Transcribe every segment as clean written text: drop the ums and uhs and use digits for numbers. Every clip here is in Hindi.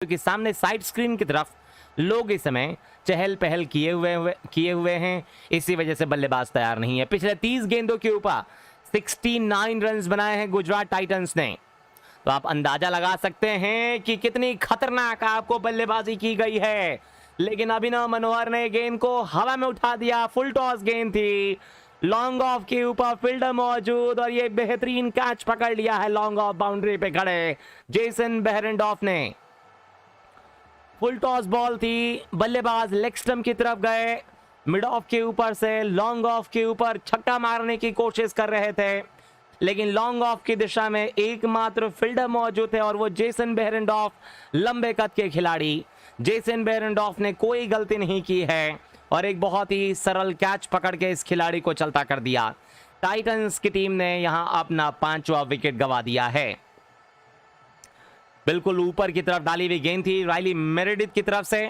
क्योंकि सामने साइड स्क्रीन की तरफ लोग इस समय चहल पहल किए हुए हैं, इसी वजह से बल्लेबाज तैयार नहीं है। पिछले 30 गेंदों के ऊपर 69 रन्स बनाए हैं गुजरात टाइटंस ने। तो आप अंदाजा लगा सकते हैं कि कितनी खतरनाक आपको बल्लेबाजी की गई है। लेकिन अभिनव मनोहर ने गेंद को हवा में उठा दिया। फुल टॉस गेंद थी, लॉन्ग ऑफ के ऊपर फील्डर मौजूद और ये बेहतरीन कैच पकड़ लिया है लॉन्ग ऑफ बाउंड्री पे खड़े जेसन बेहरेंडॉफ ने। फुल टॉस बॉल थी, बल्लेबाज लेग स्टंप की तरफ गए, मिड ऑफ के ऊपर से लॉन्ग ऑफ के ऊपर छक्का मारने की कोशिश कर रहे थे, लेकिन लॉन्ग ऑफ की दिशा में एकमात्र फील्डर मौजूद थे और वो जेसन बेहरेंडॉफ, लंबे कद के खिलाड़ी। जेसन बेहरेंडॉफ ने कोई गलती नहीं की है और एक बहुत ही सरल कैच पकड़ के इस खिलाड़ी को चलता कर दिया। टाइटंस की टीम ने यहां अपना 5वां विकेट गंवा दिया है। बिल्कुल ऊपर की तरफ डाली हुई गेंद थी राइली मेरेडिथ की तरफ से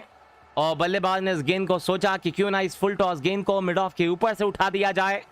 और बल्लेबाज ने इस गेंद को सोचा कि क्यों ना इस फुल टॉस गेंद को मिड ऑफ के ऊपर से उठा दिया जाए,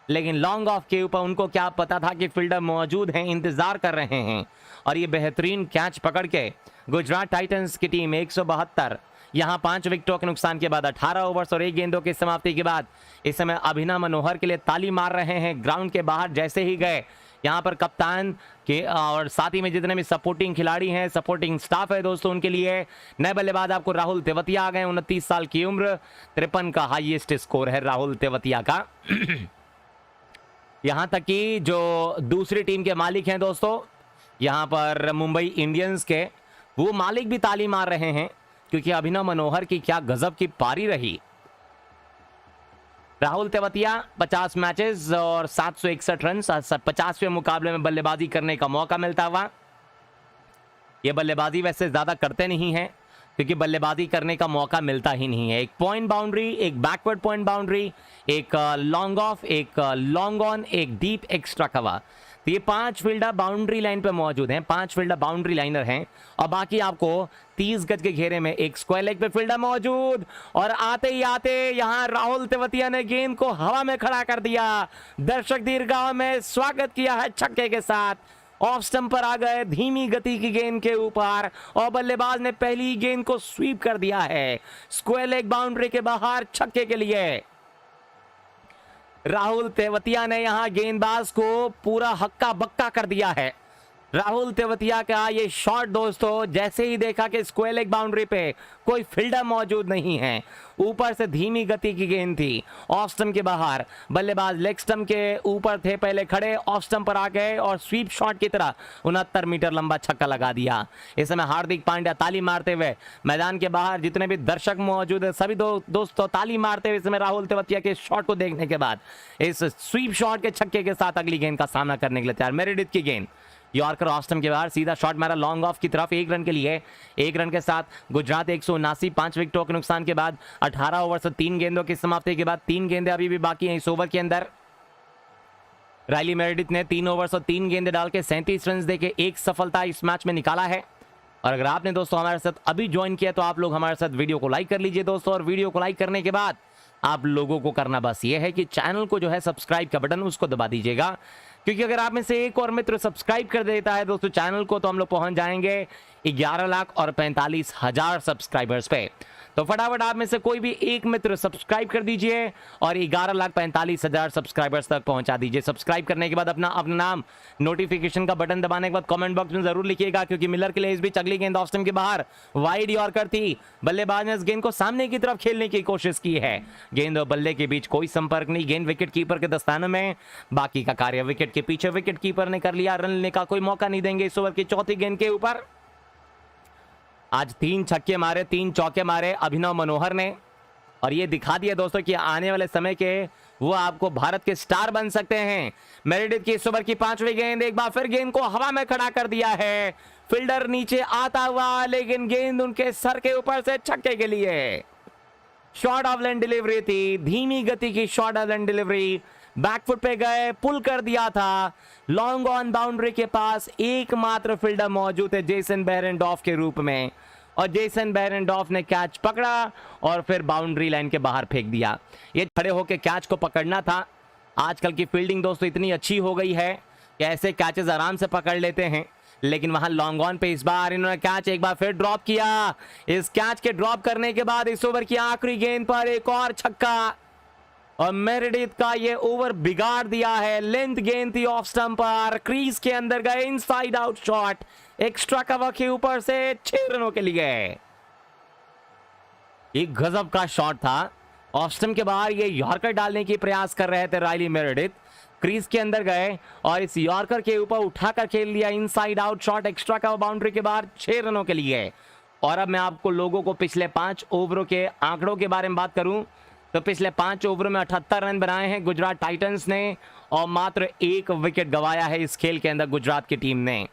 लेकिन लॉन्ग ऑफ के ऊपर उनको क्या पता था कि फील्डर मौजूद हैं, इंतजार कर रहे हैं और ये बेहतरीन कैच पकड़ के गुजरात टाइटंस की टीम 172 यहां 5 विकेटों के नुकसान के बाद 18 ओवर्स और 1 गेंदों की समाप्ति के बाद इस समय अभिनव मनोहर के लिए ताली मार रहे हैं। ग्राउंड के बाहर जैसे ही गए, यहां पर कप्तान के और साथ ही में जितने भी सपोर्टिंग खिलाड़ी हैं, सपोर्टिंग स्टाफ है दोस्तों, उनके लिए नए बल्लेबाज आपको राहुल तेवतिया आ गए। 29 साल की उम्र, 53 का हाईएस्ट स्कोर है राहुल तेवतिया का। यहां तक कि जो दूसरी टीम के मालिक हैं दोस्तों, यहां पर मुंबई इंडियंस के, वो मालिक भी ताली मार रहे हैं क्योंकि अभिनव मनोहर की क्या गजब की पारी रही। राहुल तेवतिया 50 मैचेस और 761 रन, 50वें मुकाबले में बल्लेबाजी करने का मौका मिलता हुआ। ये बल्लेबाजी वैसे ज्यादा करते नहीं हैं क्योंकि बल्लेबाजी करने का मौका मिलता ही नहीं है। एक पॉइंट बाउंड्री, एक बैकवर्ड पॉइंट बाउंड्री, एक लॉन्ग ऑफ, एक लॉन्ग ऑन, एक डीप एक्स्ट्रा कवर। तो ये 5 फील्डर बाउंड्री लाइन पे मौजूद हैं, 5 फील्डर बाउंड्री लाइनर हैं और बाकी आपको 30 गज के घेरे में एक स्क्वायर लेग पे फील्डर मौजूद। और आते ही आते यहां राहुल तेवतिया ने गेंद को हवा में खड़ा कर दिया। दर्शक दीर्घाओं में स्वागत किया है छक्के के साथ। ऑफ स्टंप पर आ गए धीमी गति की गेंद के ऊपर और बल्लेबाज ने पहली गेंद को स्वीप कर दिया है स्क्वायर लेग बाउंड्री के बाहर छक्के के लिए। राहुल तेवतिया ने यहां गेंदबाज को पूरा हक्का बक्का कर दिया है। राहुल तेवतिया का ये शॉट दोस्तों, जैसे ही देखा कि स्क्वायर लेग बाउंड्री पे कोई फील्डर मौजूद नहीं है, ऊपर से धीमी गति की गेंद थी, ऑफ स्टंप के बाहर, बल्लेबाज लेग स्टंप के ऊपर थे पहले खड़े, ऑफ स्टंप पर आ गए और स्वीप शॉट की तरह 69 मीटर लंबा छक्का लगा दिया। इस समय हार्दिक पांड्या ताली मारते हुए, मैदान के बाहर जितने भी दर्शक मौजूद है सभी दोस्तों ताली मारते हुए इस समय राहुल तेवतिया के शॉट को देखने के बाद इस स्वीप शॉट के छक्के के साथ अगली गेंद का सामना करने के लिए तैयार। मेरेडिथ की गेंद, यॉर्कर ऑफ स्टंप के बाहर सीधा शॉट मारा लॉन्ग ऑफ की तरफ 1 रन के लिए। 1 रन के साथ गुजरात 179, 5 विकेटों के नुकसान के बाद 18 ओवर से 3 गेंदों की समाप्ति के बाद 3 गेंदें अभी भी बाकी हैं इस ओवर के अंदर। राइली मेरेडिथ ने 3 ओवर और 3 गेंदें डाल के 37 रन देके एक सफलता इस मैच में निकाला है। और अगर आपने दोस्तों हमारे साथ अभी ज्वाइन किया तो आप लोग हमारे साथ वीडियो को लाइक कर लीजिए दोस्तों। और वीडियो को लाइक करने के बाद आप लोगों को करना बस ये है कि चैनल को जो है सब्सक्राइब का बटन उसको दबा दीजिएगा, क्योंकि अगर आप में से एक और मित्र सब्सक्राइब कर देता है दोस्तों चैनल को, तो हम लोग पहुंच जाएंगे 11,45,000 सब्सक्राइबर्स पे। तो फटाफट आप में से कोई भी एक मित्र सब्सक्राइब कर दीजिए और 11,45,000 सब्सक्राइबर्स तक पहुंचा दीजिए। सब्सक्राइब करने के बाद अपना नाम नोटिफिकेशन का बटन दबाने के बाद कमेंट बॉक्स में जरूर लिखिएगा, क्योंकि मिलर के लिए इस बीच अगली गेंद ऑफ स्टंप के बाहर वाइड यॉर्कर थी। बल्लेबाज ने इस गेंद को सामने की तरफ खेलने की कोशिश की है। गेंद और बल्ले के बीच कोई संपर्क नहीं, गेंद विकेट कीपर के दस्ताने में, बाकी का कार्य विकेट के पीछे विकेट कीपर ने कर लिया। रन लेने का कोई मौका नहीं देंगे इस ओवर की चौथी गेंद के ऊपर। आज 3 छक्के मारे, 3 चौके मारे अभिनव मनोहर ने और ये दिखा दिया दोस्तों कि आने वाले समय के वो आपको भारत के स्टार बन सकते हैं। मेरेडिथ की इस ओवर की 5वीं गेंद, एक बार फिर गेंद को हवा में खड़ा कर दिया है। फील्डर नीचे आता हुआ, लेकिन गेंद उनके सर के ऊपर से छक्के के लिए। शॉर्ट ऑफ लाइन डिलीवरी थी, धीमी गति की short of line delivery, backfoot पे गए, पुल कर दिया था। लॉन्ग ऑन बाउंड्री के पास एकमात्र फील्डर मौजूद है जेसन बेहरेंडॉफ के रूप में और जेसन बेहरेंडॉफ ने कैच पकड़ा और फिर बाउंड्री लाइन के बाहर फेंक दिया। ये खड़े होकर कैच को पकड़ना था। आजकल की फील्डिंग दोस्तों इतनी अच्छी हो गई है कि ऐसे कैचेस आराम से पकड़ लेते हैं। लेकिन वहां लॉन्ग ऑन पे इस बार इन्होंने कैच एक बार फिर ड्रॉप किया। इस कैच के ड्रॉप करने के बाद इस ओवर की आखिरी गेंद पर एक और छक्का और मेरेडिथ का ये ओवर बिगाड़ दिया है। लेंथ गेंद थी ऑफ स्टंप पर, क्रीज के अंदर गए, inside out shot, extra cover के ऊपर से 6 रनों के लिए। एक गजब का शॉट था। ऑफ स्टंप के बाहर ये यॉर्कर डालने की प्रयास कर रहे थे राइली मेरेडिथ, क्रीज के अंदर गए और इस यॉर्कर के ऊपर उठाकर खेल लिया, inside out shot, extra cover boundary के बाहर 6 रनों के लिए। और अब मैं आपको लोगों को पिछले 5 ओवरों के आंकड़ों के बारे में बात करूं तो पिछले 5 ओवरों में 78 रन बनाए हैं गुजरात टाइटंस ने और मात्र 1 विकेट गंवाया है इस खेल के अंदर गुजरात की टीम ने।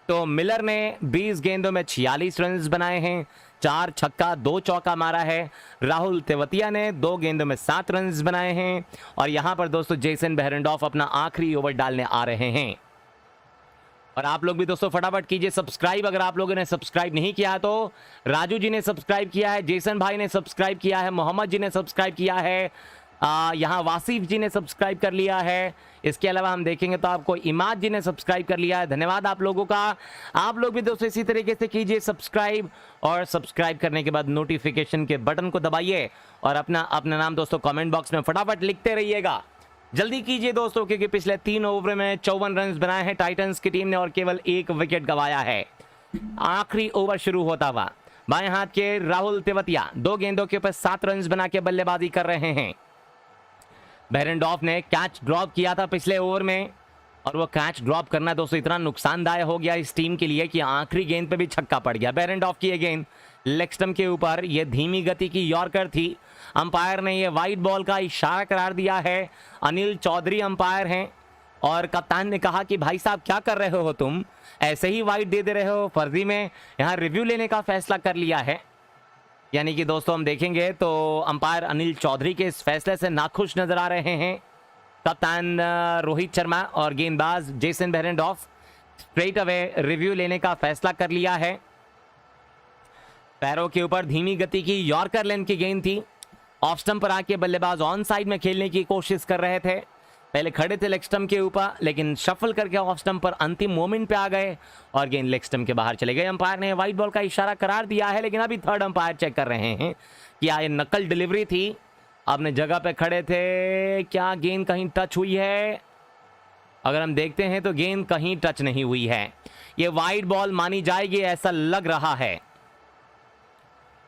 तो मिलर ने 20 गेंदों में 46 रन बनाए हैं, 4 छक्का 2 चौका मारा है। राहुल तेवतिया ने 2 गेंदों में 7 रन बनाए हैं और यहां पर दोस्तों जेसन बेहरेंडॉफ अपना आखिरी ओवर डालने आ रहे हैं। और आप लोग भी दोस्तों फटाफट कीजिए सब्सक्राइब, अगर आप लोगों ने सब्सक्राइब नहीं किया तो राजू जी ने सब्सक्राइब किया है, जेसन भाई ने सब्सक्राइब किया है, मोहम्मद जी ने सब्सक्राइब किया है, यहाँ वासिफ जी ने सब्सक्राइब कर लिया है। इसके अलावा हम देखेंगे तो आपको इमाद जी ने सब्सक्राइब कर लिया है। धन्यवाद आप लोगों का। आप लोग भी दोस्तों इसी तरीके से कीजिए सब्सक्राइब और सब्सक्राइब करने के बाद नोटिफिकेशन के बटन को दबाइए और अपना नाम दोस्तों कमेंट बॉक्स में फटाफट लिखते रहिएगा। जल्दी कीजिए दोस्तों क्योंकि पिछले 3 ओवर में 54 रन बनाए हैं टाइटंस की टीम ने और केवल 1 विकेट गंवाया है। आखिरी ओवर शुरू होता हुआ बाएं हाथ के राहुल तेवतिया 2 गेंदों के ऊपर 7 रन बना के बल्लेबाजी कर रहे हैं। बेहरेंडॉफ ने कैच ड्रॉप किया था पिछले ओवर में और वो कैच ड्रॉप करना दोस्तों इतना नुकसानदायक हो गया इस टीम के लिए कि आखिरी गेंद पे भी छक्का पड़ गया। बेहरेंडॉफ की ये गेंद लेग स्टंप के ऊपर, ये धीमी गति की यॉर्कर थी। अंपायर ने ये वाइड बॉल का इशारा करार दिया है। अनिल चौधरी अंपायर हैं और कप्तान ने कहा कि भाई साहब क्या कर रहे हो तुम, ऐसे ही वाइड दे रहे हो, फर्जी में यहाँ रिव्यू लेने का फैसला कर लिया है। यानी कि दोस्तों हम देखेंगे तो अंपायर अनिल चौधरी के इस फैसले से नाखुश नजर आ रहे हैं। कप्तान रोहित शर्मा और गेंदबाज जेसन बेहरेंडॉफ स्ट्रेट अवे रिव्यू लेने का फैसला कर लिया है। पैरों के ऊपर धीमी गति की यॉर्कर लेंथ की गेंद थी। ऑफ स्टंप पर आके बल्लेबाज ऑन साइड में खेलने की कोशिश कर रहे थे। पहले खड़े थे लेग स्टंप के ऊपर लेकिन शफल करके ऑफ स्टंप पर अंतिम मोमेंट पे आ गए और गेंद लेग स्टंप के बाहर चले गए। अंपायर ने वाइड बॉल का इशारा करार दिया है लेकिन अभी थर्ड अंपायर चेक कर रहे हैं कि ये नकल डिलीवरी थी। अपने जगह पे खड़े थे, क्या गेंद कहीं टच हुई है? अगर हम देखते हैं तो गेंद कहीं टच नहीं हुई है। ये वाइड बॉल मानी जाएगी ऐसा लग रहा है,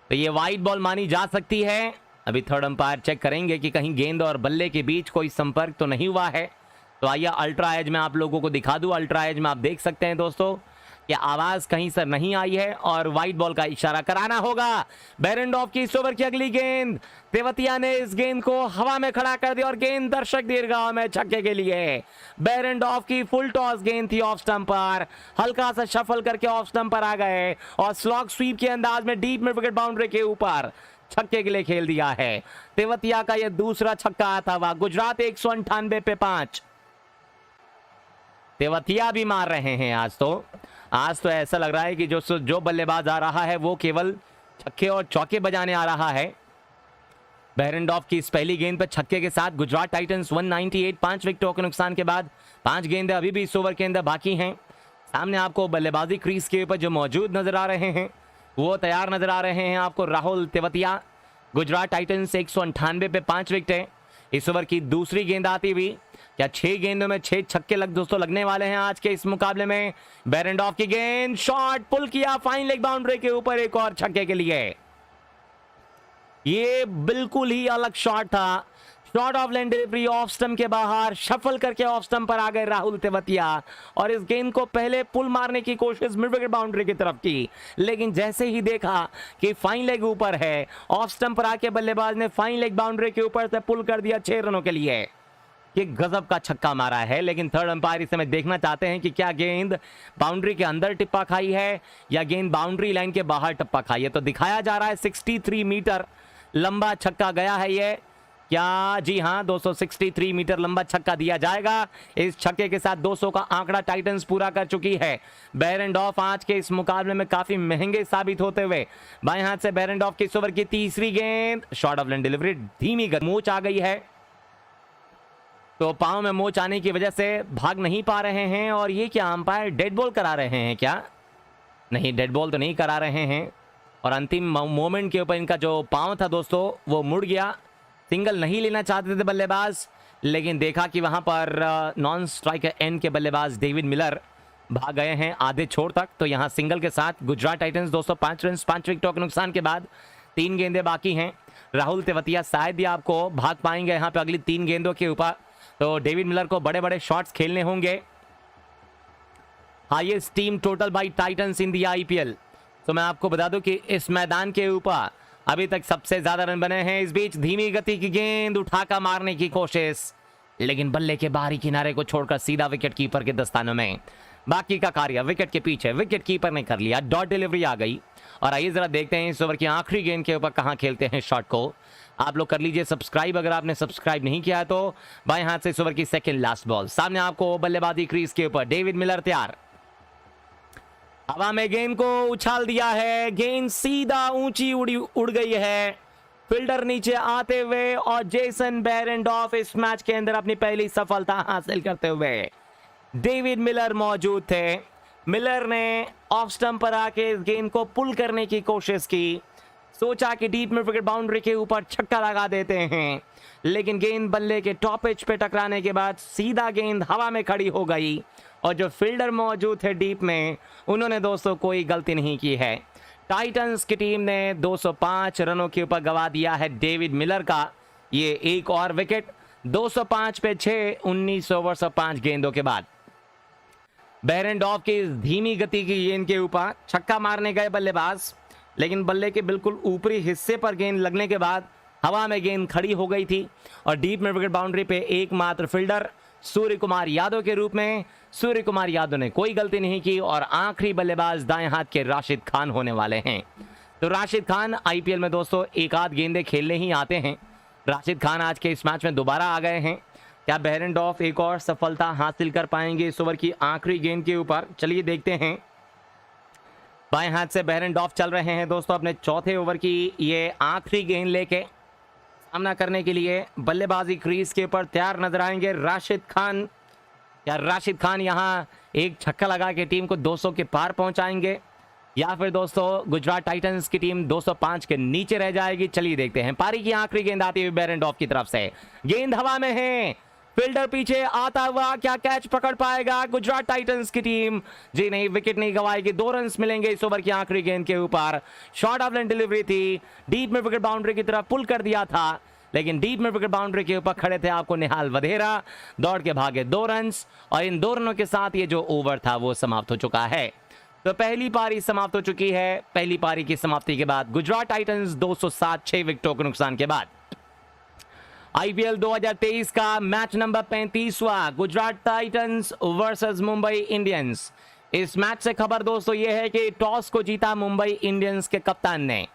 तो ये वाइड बॉल मानी जा सकती है। अभी थर्ड अंपायर चेक करेंगे कि कहीं गेंद और बल्ले के बीच कोई संपर्क तो नहीं हुआ है। तो आइए अल्ट्रा एज में आप लोगों को दिखा दूं। अल्ट्रा एज में आप देख सकते हैं दोस्तों कि आवाज कहीं से नहीं आई है और वाइड बॉल का इशारा कराना होगा। बेहरेंडॉफ की इस ओवर की अगली गेंद, तेवतिया ने इस गेंद को हवा में खड़ा कर दिया और गेंद दर्शक दीर्घाव में छक्के के लिए। बेहरेंडॉफ की फुल टॉस गेंद थी ऑफ स्टंप पर, हल्का सा शफल करके ऑफ स्टंप पर आ गए और स्लॉग स्वीप के अंदाज में डीप मिड विकेट बाउंड्री के ऊपर छक्के के लिए खेल दिया है। तेवतिया का यह दूसरा छक्का आता हुआ। गुजरात 198 पे 5। तेवतिया भी मार रहे हैं आज तो ऐसा लग रहा है कि जो बल्लेबाज आ रहा है वो केवल छक्के और चौके बजाने आ रहा है। बेहरेंडॉफ की इस पहली गेंद पर छक्के के साथ गुजरात टाइटंस 198, 5 विकेटों के नुकसान के बाद 5 गेंदें अभी भी इस ओवर के अंदर बाकी हैं। सामने आपको बल्लेबाजी क्रीज के ऊपर जो मौजूद नजर आ रहे हैं वो तैयार नजर आ रहे हैं आपको राहुल तेवतिया। गुजरात टाइटंस 198 पे 5 विकेट है। इस ओवर की दूसरी गेंद आती हुई, क्या 6 गेंदों में 6 छक्के दोस्तों लगने वाले हैं आज के इस मुकाबले में। बेहरेंडॉफ की गेंद, शॉट पुल किया फाइन लेग बाउंड्री के ऊपर, एक और छक्के के लिए। ये बिल्कुल ही अलग शॉट था। Shot of length delivery off stump के बाहर, शफल करके ऑफ स्टंप पर आ गए राहुल तेवतिया और इस गेंद को पहले पुल मारने की कोशिश मिड विकेट बाउंड्री की तरफ की, लेकिन जैसे ही देखा कि फाइन लेग ऊपर है, ऑफ स्टंप पर आके बल्लेबाज ने फाइन लेग बाउंड्री के ऊपर से पुल कर दिया 6 रनों के लिए। ये गजब का छक्का मारा है, लेकिन थर्ड अंपायर इस समय देखना चाहते हैं कि क्या गेंद बाउंड्री के अंदर टिप्पा खाई है या गेंद बाउंड्री लाइन के बाहर टप्पा खाई है। तो दिखाया जा रहा है 63 मीटर लंबा छक्का गया है ये। क्या? जी हाँ, 263 मीटर लंबा छक्का दिया जाएगा। इस छक्के के साथ 200 का आंकड़ा टाइटंस पूरा कर चुकी है। बेहरेंडॉफ आज के इस मुकाबले में काफी महंगे साबित होते हुए बाएं हाथ से बेहरेंडॉफ की इस ओवर की तीसरी गेंद, शॉर्ट ऑफ लेंथ डिलीवरी, धीमी मूंछ आ गई है। तो पांव में मोच आने की वजह से भाग नहीं पा रहे हैं। और ये क्या अंपायर डेड बॉल करा रहे हैं क्या? नहीं, डेड बॉल तो नहीं करा रहे हैं। और अंतिम मोमेंट के ऊपर इनका जो पांव था दोस्तों वो मुड़ गया। सिंगल नहीं लेना चाहते थे बल्लेबाज, लेकिन देखा कि वहां पर नॉन स्ट्राइकर एंड के बल्लेबाज डेविड मिलर भाग गए हैं आधे छोर तक। तो यहां सिंगल के साथ गुजरात टाइटंस 205 रन 5 विकेटों के नुकसान के बाद 3 गेंदें बाकी हैं। राहुल तेवतिया शायद ही आपको भाग पाएंगे यहां पे अगली 3 गेंदों के ऊपर। तो डेविड मिलर को बड़े बड़े शॉट्स खेलने होंगे। Highest team total by Titans in the IPL. तो मैं आपको बता दूं कि इस मैदान के ऊपर अभी तक सबसे ज्यादा रन बने हैं। इस बीच धीमी गति की गेंद उठाकर मारने की कोशिश, लेकिन बल्ले के बाहरी किनारे को छोड़कर सीधा विकेट कीपर के दस्तानों में। बाकी का कार्य विकेट के पीछे विकेट कीपर ने कर लिया। डॉट डिलीवरी आ गई। और आइए जरा देखते हैं इस ओवर की आखिरी गेंद के ऊपर कहां खेलते हैं शॉट को। आप लोग कर लीजिए सब्सक्राइब अगर आपने सब्सक्राइब नहीं किया है तो। बाएं हाथ से इस ओवर की सेकंड लास्ट बॉल। सामने आपको बल्लेबाजी क्रीज के ऊपर डेविड मिलर तैयार। हवा में गेंद को उछाल दिया है। गेंद सीधा ऊंची उड़ गई है फील्डर नीचे आते हुए। और जेसन बेरेंडॉर्फ इस मैच के अंदर अपनी पहली सफलता हासिल करते हुए। डेविड मिलर मौजूद थे। मिलर ने ऑफ स्टंप पर आके गेंद को पुल करने की कोशिश की। सोचा कि डीप में विकेट बाउंड्री के ऊपर छक्का लगा देते हैं, लेकिन गेंद बल्ले के टॉप एज पे टकराने के बाद सीधा गेंद हवा में खड़ी हो गई। और जो फील्डर मौजूद थे डीप में, उन्होंने दोस्तों कोई गलती नहीं की है। टाइटंस की टीम ने 205 रनों के ऊपर गवा दिया है डेविड मिलर का ये एक और विकेट। 205 पे 6 19 ओवर और 5 गेंदों के बाद बेरेंडॉर्फ की धीमी गति की गेंद के ऊपर छक्का मारने गए बल्लेबाज, लेकिन बल्ले के बिल्कुल ऊपरी हिस्से पर गेंद लगने के बाद हवा में गेंद खड़ी हो गई थी। और डीप में विकेट बाउंड्री पे एकमात्र फील्डर सूर्य कुमार यादव के रूप में सूर्य कुमार यादव ने कोई गलती नहीं की। और आखिरी बल्लेबाज दाएं हाथ के राशिद खान होने वाले हैं। तो राशिद खान आईपीएल में दोस्तों एक आध गेंदें खेलने ही आते हैं। राशिद खान आज के इस मैच में दोबारा आ गए हैं। क्या बेरेंडॉर्फ एक और सफलता हासिल कर पाएंगे इस ओवर की आखिरी गेंद के ऊपर? चलिए देखते हैं। बाएं हाथ से बेरेंडॉर्फ चल रहे हैं दोस्तों अपने चौथे ओवर की ये आखिरी गेंद लेके सामना करने के लिए। बल्लेबाजी क्रीज के ऊपर तैयार नजर आएंगे राशिद खान। या राशिद खान यहां एक छक्का लगा के टीम को 200 के पार पहुंचाएंगे, या फिर दोस्तों गुजरात टाइटंस की टीम 205 के नीचे रह जाएगी? चलिए देखते हैं। पारी की आखिरी गेंद आती हुई बेरेंडॉर्फ की तरफ से। गेंद हवा में है, फील्डर पीछे आता हुआ, क्या कैच पकड़ पाएगा गुजरात टाइटंस की टीम? जी नहीं, विकेट नहीं गवाएगी। 2 रन मिलेंगे इस ओवर की आखिरी गेंद के ऊपर। शॉर्ट ऑफ लाइन डिलीवरी थी, डीप में विकेट बाउंड्री की तरफ पुल कर दिया था, लेकिन डीप में विकेट बाउंड्री के ऊपर खड़े थे आपको निहाल वधेरा। दौड़ के भागे 2 रन। और इन 2 रनों के साथ ये जो ओवर था वो समाप्त हो चुका है। तो पहली पारी समाप्त हो चुकी है। पहली पारी की समाप्ति के बाद गुजरात टाइटंस 207 6 विकेटों के नुकसान के बाद आईपीएल 2023 का मैच नंबर 35वां Gujarat Titans versus Mumbai Indians. इस मैच से खबर दोस्तों ये है कि टॉस को जीता मुंबई इंडियंस के कप्तान ने।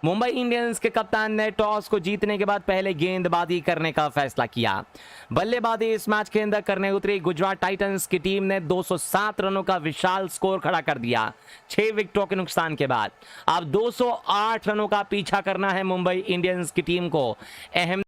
मुंबई इंडियंस के कप्तान ने टॉस को जीतने के बाद पहले गेंदबाजी करने का फैसला किया। बल्लेबाजी इस मैच के अंदर करने उतरी गुजरात टाइटंस की टीम ने 207 रनों का विशाल स्कोर खड़ा कर दिया 6 विकेटों के नुकसान के बाद। अब 208 रनों का पीछा करना है मुंबई इंडियंस की टीम को। अहम